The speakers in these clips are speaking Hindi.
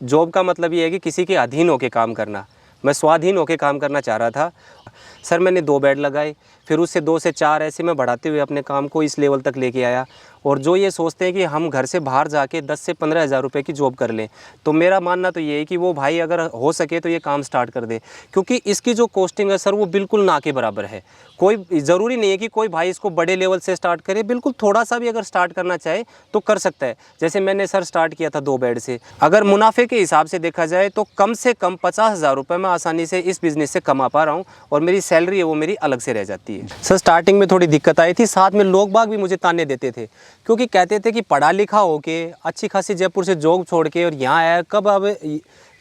जॉब का मतलब ये है कि किसी के अधीन होकर काम करना। मैं स्वाधीन होकर काम करना चाह रहा था। सर मैंने 2 बेड लगाए, फिर उससे 2 से 4 ऐसे मैं बढ़ाते हुए अपने काम को इस लेवल तक लेके आया। और जो ये सोचते हैं कि हम घर से बाहर जाके 10 से 15 हज़ार रुपये की जॉब कर लें, तो मेरा मानना तो ये है कि वो भाई अगर हो सके तो ये काम स्टार्ट कर दे, क्योंकि इसकी जो कॉस्टिंग है सर वो बिल्कुल ना के बराबर है। कोई ज़रूरी नहीं है कि कोई भाई इसको बड़े लेवल से स्टार्ट करे, बिल्कुल थोड़ा सा भी अगर स्टार्ट करना चाहे तो कर सकता है। जैसे मैंने सर स्टार्ट किया था 2 बेड से। अगर मुनाफे के हिसाब से देखा जाए तो कम से कम 50 हज़ार रुपये मैं आसानी से इस बिज़नेस से कमा पा रहा हूँ, और मेरी सैलरी है वो मेरी अलग से रह जाती है। सर स्टार्टिंग में थोड़ी दिक्कत आई थी, साथ में लोग बाग भी मुझे ताने देते थे, क्योंकि कहते थे कि पढ़ा लिखा होके अच्छी खासी जयपुर से जॉब छोड़ के और यहाँ आया, कब अब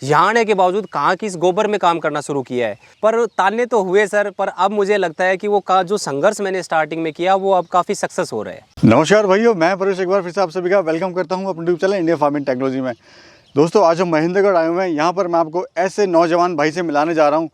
यहाँ आने के बावजूद कहाँ की इस गोबर में काम करना शुरू किया है। पर ताने तो हुए सर, पर अब मुझे लगता है कि वो जो संघर्ष मैंने स्टार्टिंग में किया वो अब काफ़ी सक्सेस हो रहा है। नमस्कार भाइयों, मैं परेश एक बार फिर से आप सभी का वेलकम करता हूँ अपने YouTube channel India farming technology में। दोस्तों आज हम महेंद्रगढ़ आए हुए हैं। यहाँ पर मैं आपको ऐसे नौजवान भाई से मिलाने जा रहा हूँ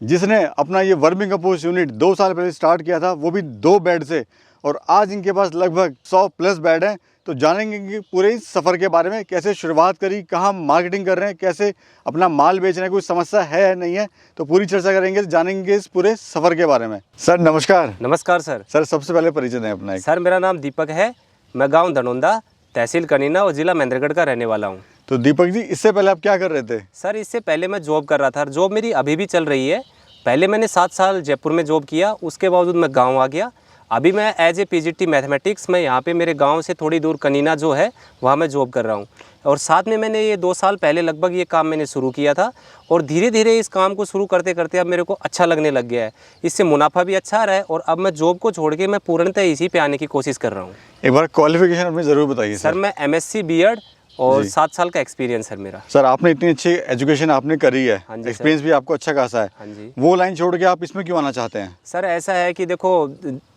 जिसने अपना ये वर्मिंग कंपोस्ट यूनिट 2 साल पहले स्टार्ट किया था, वो भी 2 बेड से, और आज इनके पास लगभग 100 प्लस बेड हैं। तो जानेंगे कि पूरे इस सफ़र के बारे में, कैसे शुरुआत करी, कहाँ मार्केटिंग कर रहे हैं, कैसे अपना माल बेच रहे हैं, कोई समस्या है या नहीं है, तो पूरी चर्चा करेंगे, जानेंगे इस पूरे सफ़र के बारे में। सर नमस्कार। नमस्कार सर। सर सबसे पहले परिचय दें अपना। सर मेरा नाम दीपक है, मैं गाँव धनौंदा, तहसील कनीना और ज़िला महेंद्रगढ़ का रहने वाला हूँ। तो दीपक जी, इससे पहले आप क्या कर रहे थे? सर इससे पहले मैं जॉब कर रहा था, जॉब मेरी अभी भी चल रही है। पहले मैंने 7 साल जयपुर में जॉब किया, उसके बावजूद मैं गांव आ गया। अभी मैं एज ए पीजीटी मैथमेटिक्स में यहाँ पे मेरे गांव से थोड़ी दूर कनीना जो है वहाँ मैं जॉब कर रहा हूँ। और साथ में मैंने ये 2 साल पहले लगभग ये काम मैंने शुरू किया था, और धीरे धीरे इस काम को शुरू करते करते अब मेरे को अच्छा लगने लग गया है। इससे मुनाफा भी अच्छा आ रहा है, और अब मैं जॉब को छोड़ के मैं पूर्णतः इसी पे आने की कोशिश कर रहा हूँ। एक बार क्वालिफिकेशन अपनी ज़रूर बताइए। सर मैं MSc B.Ed और 7 साल का एक्सपीरियंस है मेरा। सर आपने इतनी अच्छी एजुकेशन आपने करी है, हाँ जी एक्सपीरियंस भी आपको अच्छा खासा है। हाँ जी। वो लाइन छोड़ के आप इसमें क्यों आना चाहते हैं? सर ऐसा है कि देखो,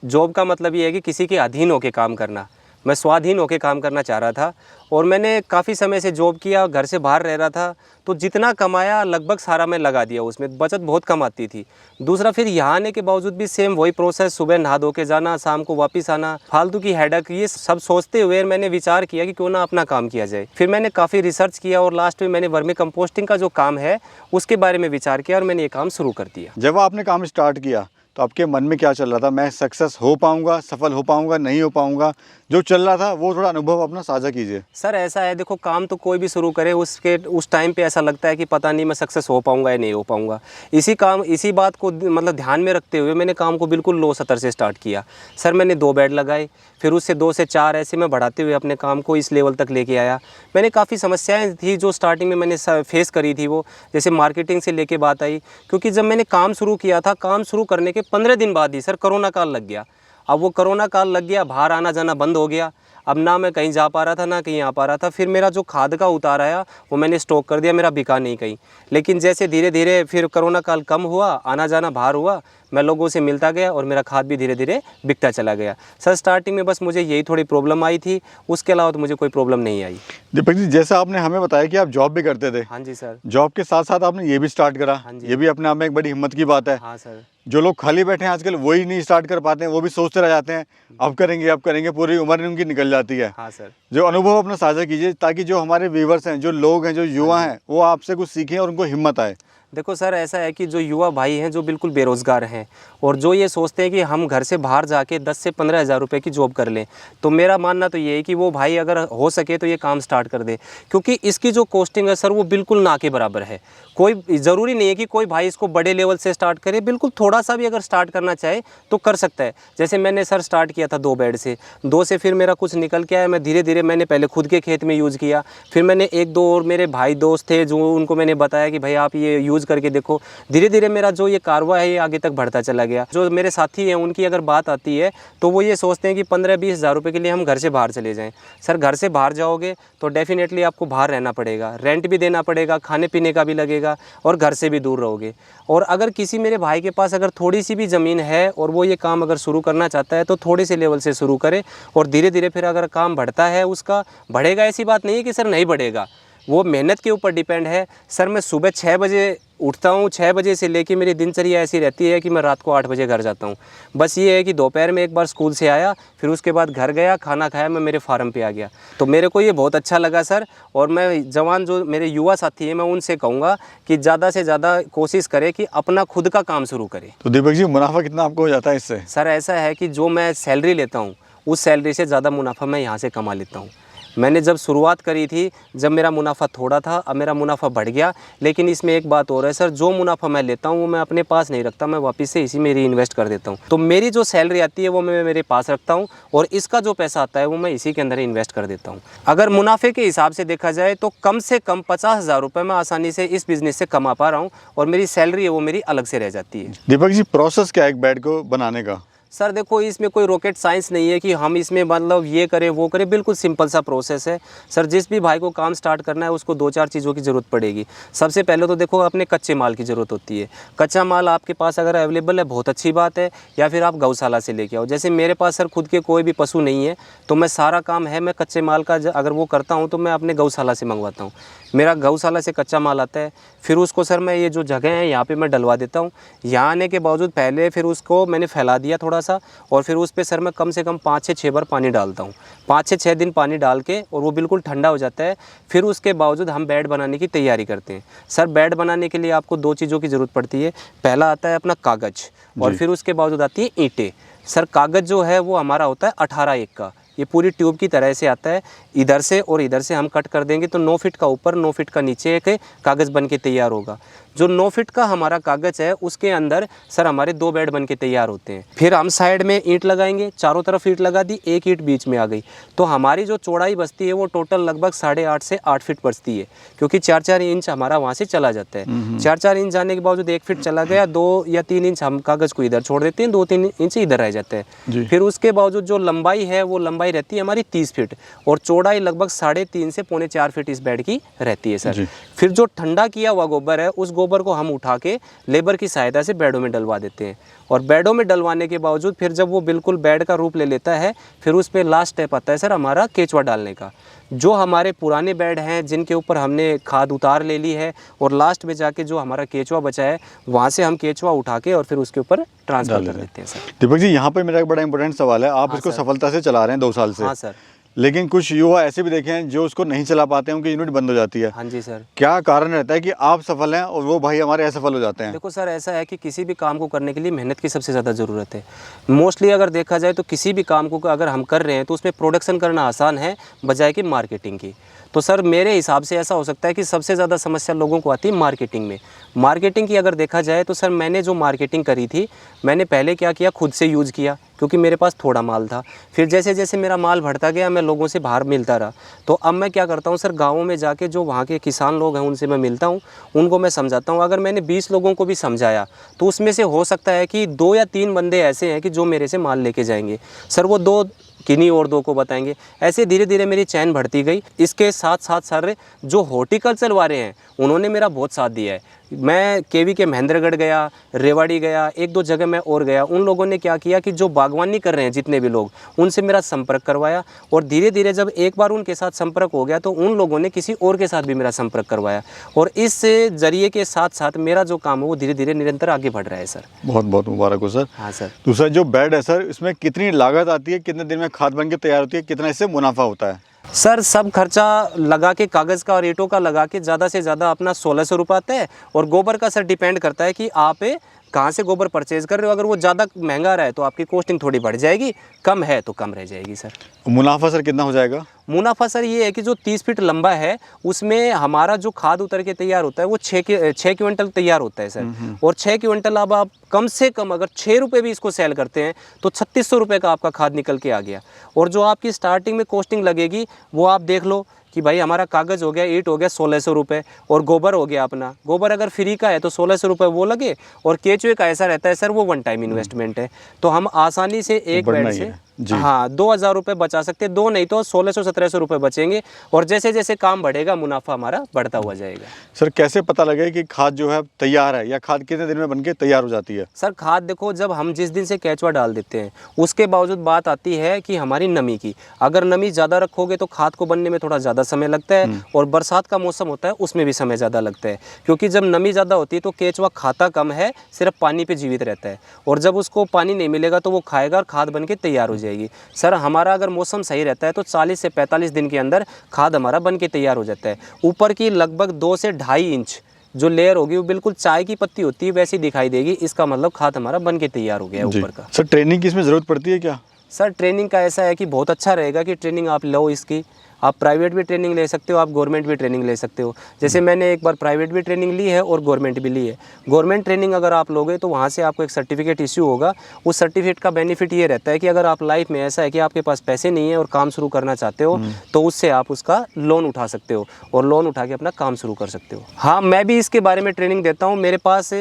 जॉब का मतलब ये है कि किसी के अधीन होकर काम करना। मैं स्वाधीन होकर काम करना चाह रहा था, और मैंने काफ़ी समय से जॉब किया, घर से बाहर रह रहा था, तो जितना कमाया लगभग सारा मैं लगा दिया उसमें, बचत बहुत कम आती थी। दूसरा फिर यहाँ आने के बावजूद भी सेम वही प्रोसेस, सुबह नहा धो के जाना, शाम को वापस आना, फालतू की हेडक, ये सब सोचते हुए मैंने विचार किया कि क्यों ना अपना काम किया जाए। फिर मैंने काफ़ी रिसर्च किया, और लास्ट में मैंने वर्मी कंपोस्टिंग का जो काम है उसके बारे में विचार किया, और मैंने ये काम शुरू कर दिया। जब आपने काम स्टार्ट किया तो आपके मन में क्या चल रहा था? मैं सक्सेस हो पाऊंगा, सफल हो पाऊंगा, नहीं हो पाऊंगा? जो चल रहा था वो थोड़ा अनुभव अपना साझा कीजिए। सर ऐसा है, देखो काम तो कोई भी शुरू करे, उस टाइम पे ऐसा लगता है कि पता नहीं मैं सक्सेस हो पाऊंगा या नहीं हो पाऊंगा। इसी बात को मतलब ध्यान में रखते हुए मैंने काम को बिल्कुल लो सतर से स्टार्ट किया। सर मैंने 2 बेड लगाए, फिर उससे 2 से 4 ऐसे मैं बढ़ाते हुए अपने काम को इस लेवल तक लेके आया। मैंने काफ़ी समस्याएं थी जो स्टार्टिंग में मैंने फेस करी थी, वो जैसे मार्केटिंग से लेके बात आई, क्योंकि जब मैंने काम शुरू किया था, काम शुरू करने के 15 दिन बाद ही सर कोरोना काल लग गया। अब वो कोरोना काल लग गया, बाहर आना जाना बंद हो गया। अब ना मैं कहीं जा पा रहा था, ना कहीं आ पा रहा था। फिर मेरा जो खाद का उतार आया वो मैंने स्टॉक कर दिया, मेरा बिका नहीं कहीं। लेकिन जैसे धीरे धीरे फिर कोरोना काल कम हुआ, आना जाना बाहर हुआ, मैं लोगों से मिलता गया, और मेरा खाद भी धीरे धीरे बिकता चला गया। सर स्टार्टिंग में बस मुझे यही थोड़ी प्रॉब्लम आई थी, उसके अलावा तो मुझे कोई प्रॉब्लम नहीं आई। दीपक जी, जैसा आपने हमें बताया कि आप जॉब भी करते थे। हाँ जी सर। जॉब के साथ साथ आपने ये भी स्टार्ट करा। हाँ जी। ये भी अपने आप में एक बड़ी हिम्मत की बात है। हाँ सर। जो लोग खाली बैठे हैं आजकल वही नहीं स्टार्ट कर पाते हैं, वो भी सोचते रह जाते हैं अब करेंगे, पूरी उम्र उनकी निकल जाती है। हाँ सर। जो अनुभव अपना साझा कीजिए, ताकि जो हमारे व्यूवर्स हैं, जो लोग हैं, जो युवा हैं, वो आपसे कुछ सीखें और उनको हिम्मत आए। देखो सर ऐसा है कि जो युवा भाई हैं जो बिल्कुल बेरोज़गार हैं, और जो ये सोचते हैं कि हम घर से बाहर जाके 10 से 15 हज़ार रुपये की जॉब कर लें, तो मेरा मानना तो ये है कि वो भाई अगर हो सके तो ये काम स्टार्ट कर दे, क्योंकि इसकी जो कॉस्टिंग है सर वो बिल्कुल ना के बराबर है। कोई ज़रूरी नहीं है कि कोई भाई इसको बड़े लेवल से स्टार्ट करे, बिल्कुल थोड़ा सा भी अगर स्टार्ट करना चाहे तो कर सकता है। जैसे मैंने सर स्टार्ट किया था 2 बेड से, 2 से फिर मेरा कुछ निकल के आया। मैं धीरे धीरे मैंने पहले खुद के खेत में यूज़ किया, फिर मैंने 1-2 और मेरे भाई दोस्त थे जो उनको मैंने बताया कि भाई आप ये यूज़ करके देखो। धीरे धीरे मेरा जो ये कारवा है ये आगे तक बढ़ता चला गया। जो मेरे साथी हैं उनकी अगर बात आती है तो वो ये सोचते हैं कि 15-20 हज़ार रुपये के लिए हम घर से बाहर चले जाएं। सर घर से बाहर जाओगे तो डेफिनेटली आपको बाहर रहना पड़ेगा, रेंट भी देना पड़ेगा, खाने पीने का भी लगेगा, और घर से भी दूर रहोगे। और अगर किसी मेरे भाई के पास अगर थोड़ी सी भी ज़मीन है और वो ये काम अगर शुरू करना चाहता है तो थोड़े से लेवल से शुरू करे, और धीरे धीरे फिर अगर काम बढ़ता है उसका बढ़ेगा, ऐसी बात नहीं है कि सर नहीं बढ़ेगा। वो मेहनत के ऊपर डिपेंड है। सर मैं सुबह 6 बजे उठता हूँ, 6 बजे से लेके मेरी दिनचर्या ऐसी रहती है कि मैं रात को 8 बजे घर जाता हूँ। बस ये है कि दोपहर में एक बार स्कूल से आया, फिर उसके बाद घर गया, खाना खाया, मैं मेरे फार्म पे आ गया। तो मेरे को ये बहुत अच्छा लगा सर। और मैं जवान जो मेरे युवा साथी हैं, मैं उनसे कहूँगा कि ज़्यादा से ज़्यादा कोशिश करें कि अपना खुद का काम शुरू करें। तो दीपक जी, मुनाफा कितना आपको हो जाता है इससे? सर ऐसा है कि जो मैं सैलरी लेता हूँ उस सैलरी से ज़्यादा मुनाफा मैं यहाँ से कमा लेता हूँ। मैंने जब शुरुआत करी थी, जब मेरा मुनाफा थोड़ा था, अब मेरा मुनाफा बढ़ गया। लेकिन इसमें एक बात और है सर, जो मुनाफा मैं लेता हूँ वो मैं अपने पास नहीं रखता, मैं वापस से इसी में री इन्वेस्ट कर देता हूँ। तो मेरी जो सैलरी आती है वो मैं मेरे पास रखता हूँ और इसका जो पैसा आता है वो मैं इसी के अंदर इन्वेस्ट कर देता हूँ। अगर मुनाफे के हिसाब से देखा जाए तो कम से कम 50,000 रुपये मैं आसानी से इस बिज़नेस से कमा पा रहा हूँ और मेरी सैलरी है वो मेरी अलग से रह जाती है। दीपक जी, प्रोसेस क्या है एक बेड को बनाने का? सर देखो, इसमें कोई रॉकेट साइंस नहीं है कि हम इसमें मतलब ये करें वो करें, बिल्कुल सिंपल सा प्रोसेस है। सर जिस भी भाई को काम स्टार्ट करना है उसको 2-4 चीज़ों की ज़रूरत पड़ेगी। सबसे पहले तो देखो अपने कच्चे माल की ज़रूरत होती है। कच्चा माल आपके पास अगर अवेलेबल है बहुत अच्छी बात है, या फिर आप गौशाला से लेके आओ। जैसे मेरे पास सर खुद के कोई भी पशु नहीं है तो मैं सारा काम है, मैं कच्चे माल का अगर वो करता हूँ तो मैं अपने गौशाला से मंगवाता हूँ। मेरा गौशाला से कच्चा माल आता है, फिर उसको सर मैं ये जो जगह है यहाँ पे मैं डलवा देता हूँ। यहाँ आने के बावजूद पहले फिर उसको मैंने फैला दिया थोड़ा सा, और फिर उस पर सर मैं कम से कम 5 से 6 बार पानी डालता हूँ। 5 से 6 दिन पानी डाल के और वो बिल्कुल ठंडा हो जाता है। फिर उसके बावजूद हम बेड बनाने की तैयारी करते हैं। सर बेड बनाने के लिए आपको 2 चीज़ों की ज़रूरत पड़ती है। पहला आता है अपना कागज़ और फिर उसके बावजूद आती है ईंटें। सर कागज़ जो है वो हमारा होता है 18 का, ये पूरी ट्यूब की तरह से आता है। इधर से और इधर से हम कट कर देंगे तो 9 फीट का ऊपर 9 फीट का नीचे एक कागज़ बन के तैयार होगा। जो 9 फीट का हमारा कागज़ है उसके अंदर सर हमारे 2 बेड बन के तैयार होते हैं। फिर हम साइड में ईंट लगाएंगे, चारों तरफ ईंट लगा दी, एक ईंट बीच में आ गई, तो हमारी जो चौड़ाई बचती है वो टोटल लगभग 8.5 से 8 फीट बचती है, क्योंकि 4-4 इंच हमारा वहाँ से चला जाता है। 4-4 इंच जाने के बावजूद 1 फीट चला गया, 2 या 3 इंच हम कागज़ को इधर छोड़ देते हैं, 2-3 इंच इधर रह जाता है। फिर उसके बावजूद जो लंबाई है वो लंबाई रहती है हमारी 30 फीट और चौड़ाई लगभग 3.5 से 3.25 फीट इस बेड की रहती है सर। फिर जो ठंडा किया हुआ गोबर है उस गोबर को हम उठा के लेबर की सहायता से बेडों में डलवा देते हैं, और बेडों में डलवाने के बावजूद फिर जब वो बिल्कुल बेड का रूप ले लेता है फिर उस पर लास्ट स्टेप आता है सर हमारा केचुआ डालने का। जो हमारे पुराने बेड हैं जिनके ऊपर हमने खाद उतार ले ली है और लास्ट में जाके जो हमारा केचुआ बचा है वहाँ से हम केचुआ उठा के और फिर उसके ऊपर ट्रांसफर कर देते हैं सर। दीपक जी, यहाँ पे मेरा एक बड़ा इंपॉर्टेंट सवाल है। आप इसको सफलता से चला रहे हैं 2 साल से। हाँ सर। लेकिन कुछ युवा ऐसे भी देखे हैं जो उसको नहीं चला पाते हैं, उनकी यूनिट बंद हो जाती है। हाँ जी सर। क्या कारण रहता है कि आप सफल हैं और वो भाई हमारे असफल हो जाते हैं? देखो सर, ऐसा है कि किसी भी काम को करने के लिए मेहनत की सबसे ज़्यादा ज़रूरत है। मोस्टली अगर देखा जाए तो किसी भी काम को अगर हम कर रहे हैं तो उसमें प्रोडक्शन करना आसान है बजाय कि मार्केटिंग की। तो सर मेरे हिसाब से ऐसा हो सकता है कि सबसे ज़्यादा समस्या लोगों को आती है मार्केटिंग में। मार्केटिंग की अगर देखा जाए तो सर मैंने जो मार्केटिंग करी थी, मैंने पहले क्या किया, खुद से यूज़ किया क्योंकि मेरे पास थोड़ा माल था। फिर जैसे जैसे मेरा माल बढ़ता गया मैं लोगों से बाहर मिलता रहा, तो अब मैं क्या करता हूँ सर, गाँवों में जाके जो वहाँ के किसान लोग हैं उनसे मैं मिलता हूँ, उनको मैं समझाता हूँ। अगर मैंने 20 लोगों को भी समझाया तो उसमें से हो सकता है कि 2 या 3 बंदे ऐसे हैं कि जो मेरे से माल लेके जाएंगे। सर वो 2 किन्हीं और 2 को बताएंगे। ऐसे धीरे धीरे मेरी चैन बढ़ती गई। इसके साथ साथ सर जो हॉर्टिकल्चर वाले हैं उन्होंने मेरा बहुत साथ दिया है। मैं केवी के महेंद्रगढ़ गया, रेवाड़ी गया, 1-2 जगह मैं और गया। उन लोगों ने क्या किया कि जो बागवानी कर रहे हैं जितने भी लोग, उनसे मेरा संपर्क करवाया, और धीरे धीरे जब एक बार उनके साथ संपर्क हो गया तो उन लोगों ने किसी और के साथ भी मेरा संपर्क करवाया, और इस जरिए के साथ साथ मेरा जो काम है वो धीरे धीरे निरंतर आगे बढ़ रहा है सर। बहुत बहुत मुबारक हो सर। हाँ सर। दूसरा जो बेड है सर, इसमें कितनी लागत आती है, कितने दिन में खाद बन के तैयार होती है, कितना इससे मुनाफा होता है? सर सब खर्चा लगा के, कागज़ का और ईंटों का लगा के ज़्यादा से ज़्यादा अपना 1600 रुपये आता है, और गोबर का सर डिपेंड करता है कि आप कहाँ से गोबर परचेज़ कर रहे हो। अगर वो ज़्यादा महंगा रहा है तो आपकी कॉस्टिंग थोड़ी बढ़ जाएगी, कम है तो कम रह जाएगी सर। मुनाफा सर कितना हो जाएगा? मुनाफा सर ये है कि जो 30 फीट लंबा है उसमें हमारा जो खाद उतर के तैयार होता है वो 6 क्विंटल तैयार होता है सर। और 6 क्विंटल अब आप कम से कम अगर 6 रुपये भी इसको सेल करते हैं तो 3600 रुपये का आपका खाद निकल के आ गया। और जो आपकी स्टार्टिंग में कॉस्टिंग लगेगी वो आप देख लो कि भाई हमारा कागज़ हो गया, ईंट हो गया 1600 रुपये, और गोबर हो गया अपना। गोबर अगर फ्री का है तो 1600 रुपये वो लगे, और केचुए का ऐसा रहता है सर वो 1 टाइम इन्वेस्टमेंट है। तो हम आसानी से एक बेड से हाँ 2000 रुपये बचा सकते हैं, 2 नहीं तो 1600-1700 रुपये बचेंगे, और जैसे जैसे काम बढ़ेगा मुनाफा हमारा बढ़ता हुआ जाएगा। सर कैसे पता लगे कि खाद जो है तैयार है, या खाद कितने दिन में बनके तैयार हो जाती है? सर खाद देखो, जब हम जिस दिन से केचुआ डाल देते हैं उसके बावजूद बात आती है कि हमारी नमी की। अगर नमी ज़्यादा रखोगे तो खाद को बनने में थोड़ा ज़्यादा समय लगता है, और बरसात का मौसम होता है उसमें भी समय ज़्यादा लगता है, क्योंकि जब नमी ज़्यादा होती है तो केंचुआ खाता कम है, सिर्फ पानी पे जीवित रहता है, और जब उसको पानी नहीं मिलेगा तो वो खाएगा और खाद बन के तैयार हो जाएगी। सर हमारा अगर मौसम सही रहता है तो 40 से 45 दिन के अंदर खाद हमारा बन के तैयार हो जाता है। ऊपर की लगभग 2 से 2.5 इंच जो लेयर होगी वो बिल्कुल चाय की पत्ती होती है वैसी दिखाई देगी, इसका मतलब खाद हमारा बन के तैयार हो गया है ऊपर का। सर ट्रेनिंग की इसमें ज़रूरत पड़ती है क्या? सर ट्रेनिंग का ऐसा है कि बहुत अच्छा रहेगा कि ट्रेनिंग आप लो इसकी, आप प्राइवेट भी ट्रेनिंग ले सकते हो, आप गवर्नमेंट भी ट्रेनिंग ले सकते हो। जैसे मैंने एक बार प्राइवेट भी ट्रेनिंग ली है और गवर्नमेंट भी ली है। गवर्नमेंट ट्रेनिंग अगर आप लोगे तो वहाँ से आपको एक सर्टिफिकेट इश्यू होगा। उस सर्टिफिकेट का बेनिफिट ये रहता है कि अगर आप लाइफ में ऐसा है कि आपके पास पैसे नहीं है और काम शुरू करना चाहते हो तो उससे आप उसका लोन उठा सकते हो और लोन उठा के अपना काम शुरू कर सकते हो। हाँ, मैं भी इसके बारे में ट्रेनिंग देता हूँ। मेरे पास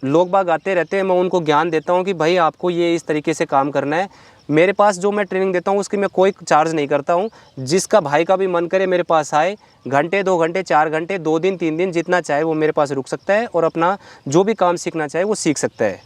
लोग बाग आते रहते हैं, मैं उनको ज्ञान देता हूँ कि भाई आपको ये इस तरीके से काम करना है। मेरे पास जो मैं ट्रेनिंग देता हूँ उसकी मैं कोई चार्ज नहीं करता हूँ। जिसका भाई का भी मन करे मेरे पास आए, घंटे 2 घंटे 4 घंटे 2 दिन 3 दिन जितना चाहे वो मेरे पास रुक सकता है और अपना जो भी काम सीखना चाहे वो सीख सकता है।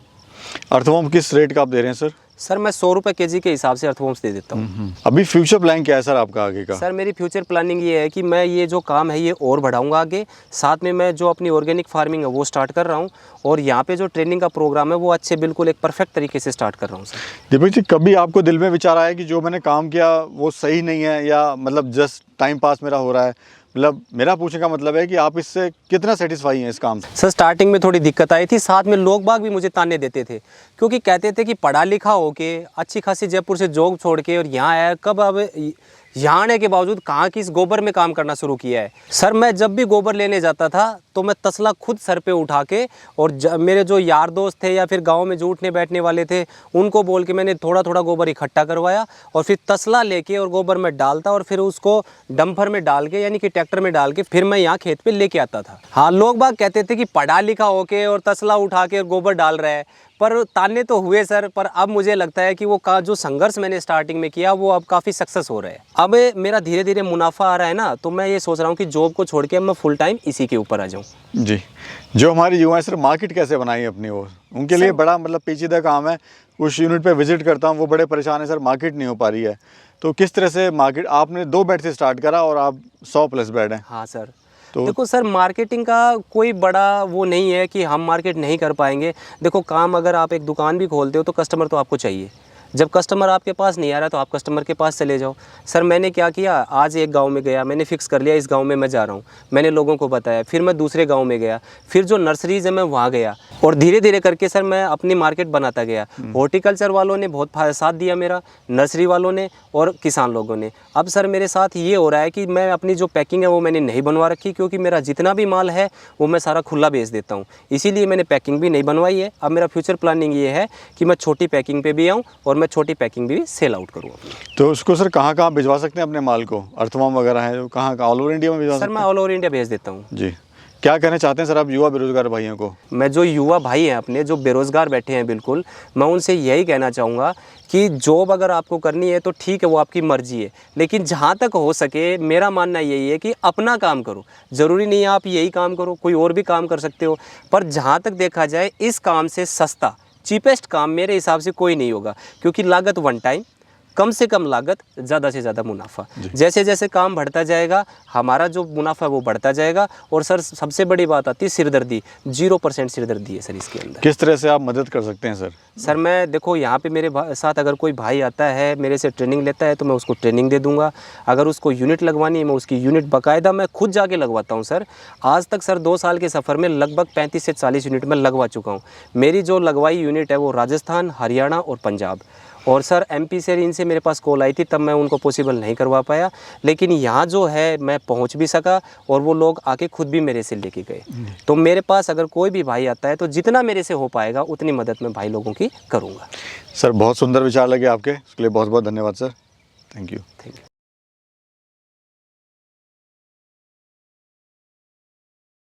अर्थवॉर्म किस रेट का आप दे रहे हैं सर? सर मैं 100 रुपये केजी के हिसाब से अर्थवॉर्म्स दे देता हूँ। अभी फ्यूचर प्लान क्या है सर आपका आगे का? सर मेरी फ्यूचर प्लानिंग ये है कि मैं ये जो काम है ये और बढ़ाऊंगा आगे। साथ में मैं जो अपनी ऑर्गेनिक फार्मिंग है वो स्टार्ट कर रहा हूँ, और यहाँ पे जो ट्रेनिंग का प्रोग्राम है वो अच्छे बिल्कुल एक परफेक्ट तरीके से स्टार्ट कर रहा हूँ सर। दीपक जी, कभी आपको दिल में विचार आया कि जो मैंने काम किया वो सही नहीं है, या मतलब जस्ट टाइम पास मेरा हो रहा है? मतलब मेरा पूछने का मतलब है कि आप इससे कितना सेटिस्फाई हैं इस काम से? सर स्टार्टिंग में थोड़ी दिक्कत आई थी, साथ में लोग बाग भी मुझे ताने देते थे, क्योंकि कहते थे कि पढ़ा लिखा होके अच्छी खासी जयपुर से जॉब छोड़ के और यहाँ आया, कब अब यहाँ आने के बावजूद कहाँ की इस गोबर में काम करना शुरू किया है। सर मैं जब भी गोबर लेने जाता था तो मैं तसला खुद सर पे उठा के, और मेरे जो यार दोस्त थे या फिर गांव में जो उठने बैठने वाले थे उनको बोल के मैंने थोड़ा थोड़ा गोबर इकट्ठा करवाया, और फिर तसला लेके और गोबर में डालता और फिर उसको डंपर में डाल के यानी कि ट्रैक्टर में डाल के फिर मैं यहाँ खेत पे लेके आता था। हाँ, लोग बाग कहते थे कि पढ़ा लिखा होके और तसला उठा के और गोबर डाल रहा है, पर ताने तो हुए सर, पर अब मुझे लगता है कि वो जो संघर्ष मैंने स्टार्टिंग में किया वो अब काफ़ी सक्सेस हो रहा है। अब मेरा धीरे धीरे मुनाफा आ रहा है ना, तो मैं ये सोच रहा हूँ कि जॉब को छोड़ के अब मैं फुल टाइम इसी के ऊपर आ जाऊँ। जी, जो हमारे युवा हैं सर, मार्केट कैसे बनाई अपनी ओर? उनके लिए बड़ा मतलब पेचीदा काम है। उस यूनिट पे विजिट करता हूँ, वो बड़े परेशान है सर, मार्केट नहीं हो पा रही है। तो किस तरह से मार्केट, आपने 2 बेड से स्टार्ट करा और आप 100+ बेड हैं। हाँ सर, तो देखो सर मार्केटिंग का कोई बड़ा वो नहीं है कि हम मार्केट नहीं कर पाएंगे। देखो काम, अगर आप एक दुकान भी खोलते हो तो कस्टमर तो आपको चाहिए। जब कस्टमर आपके पास नहीं आ रहा तो आप कस्टमर के पास चले जाओ। सर मैंने क्या किया, आज एक गांव में गया, मैंने फिक्स कर लिया इस गांव में मैं जा रहा हूं, मैंने लोगों को बताया, फिर मैं दूसरे गांव में गया, फिर जो नर्सरीज है मैं वहां गया, और धीरे धीरे करके सर मैं अपनी मार्केट बनाता गया। हॉर्टिकल्चर वालों ने बहुत साथ दिया मेरा, नर्सरी वालों ने और किसान लोगों ने। अब सर मेरे साथ ये हो रहा है कि मैं अपनी जो पैकिंग है वो मैंने नहीं बनवा रखी, क्योंकि मेरा जितना भी माल है वो मैं सारा खुला बेच देता हूँ, इसीलिए मैंने पैकिंग भी नहीं बनवाई है। अब मेरा फ्यूचर प्लानिंग ये है कि मैं छोटी पैकिंग पे भी आऊँ और मैं छोटी पैकिंग भी सेल आउट करूँ। तो उसको सर कहाँ कहाँ भिजवा सकते हैं अपने माल को? अर्थवॉर्म वगैरह है, कहाँ कहाँ ऑल ओवर इंडिया में भिजवा सर सकते मैं ऑल ओवर इंडिया भेज देता हूँ। जी, क्या कहना चाहते हैं सर आप युवा बेरोजगार भाइयों को? मैं जो युवा भाई हैं अपने, जो बेरोज़गार बैठे हैं, बिल्कुल मैं उनसे यही कहना चाहूँगा कि जॉब अगर आपको करनी है तो ठीक है, वो आपकी मर्ज़ी है, लेकिन जहाँ तक हो सके मेरा मानना यही है कि अपना काम करो। ज़रूरी नहीं है आप यही काम करो, कोई और भी काम कर सकते हो, पर जहाँ तक देखा जाए इस काम से सस्ता चीपेस्ट काम मेरे हिसाब से कोई नहीं होगा, क्योंकि लागत वन टाइम, कम से कम लागत, ज़्यादा से ज़्यादा मुनाफा। जैसे जैसे काम बढ़ता जाएगा हमारा जो मुनाफा है वो बढ़ता जाएगा। और सर सबसे बड़ी बात आती है सिरदर्दी, 0% सिरदर्दी है सर इसके अंदर। किस तरह से आप मदद कर सकते हैं सर? सर मैं देखो यहाँ पे मेरे साथ अगर कोई भाई आता है मेरे से ट्रेनिंग लेता है तो मैं उसको ट्रेनिंग दे दूंगा। अगर उसको यूनिट लगवानी है मैं उसकी यूनिट बाकायदा मैं खुद जाके लगवाता हूँ सर। आज तक सर 2 साल के सफ़र में लगभग 35 से 40 यूनिट मैं लगवा चुका हूँ। मेरी जो लगवाई यूनिट है वो राजस्थान, हरियाणा और पंजाब, और सर MP से इनसे मेरे पास कॉल आई थी, तब मैं उनको पॉसिबल नहीं करवा पाया, लेकिन यहाँ जो है मैं पहुँच भी सका और वो लोग आके खुद भी मेरे से लेके गए। तो मेरे पास अगर कोई भी भाई आता है तो जितना मेरे से हो पाएगा उतनी मदद मैं भाई लोगों की करूँगा। सर बहुत सुंदर विचार लगे आपके, उसके लिए बहुत बहुत धन्यवाद सर। Thank you.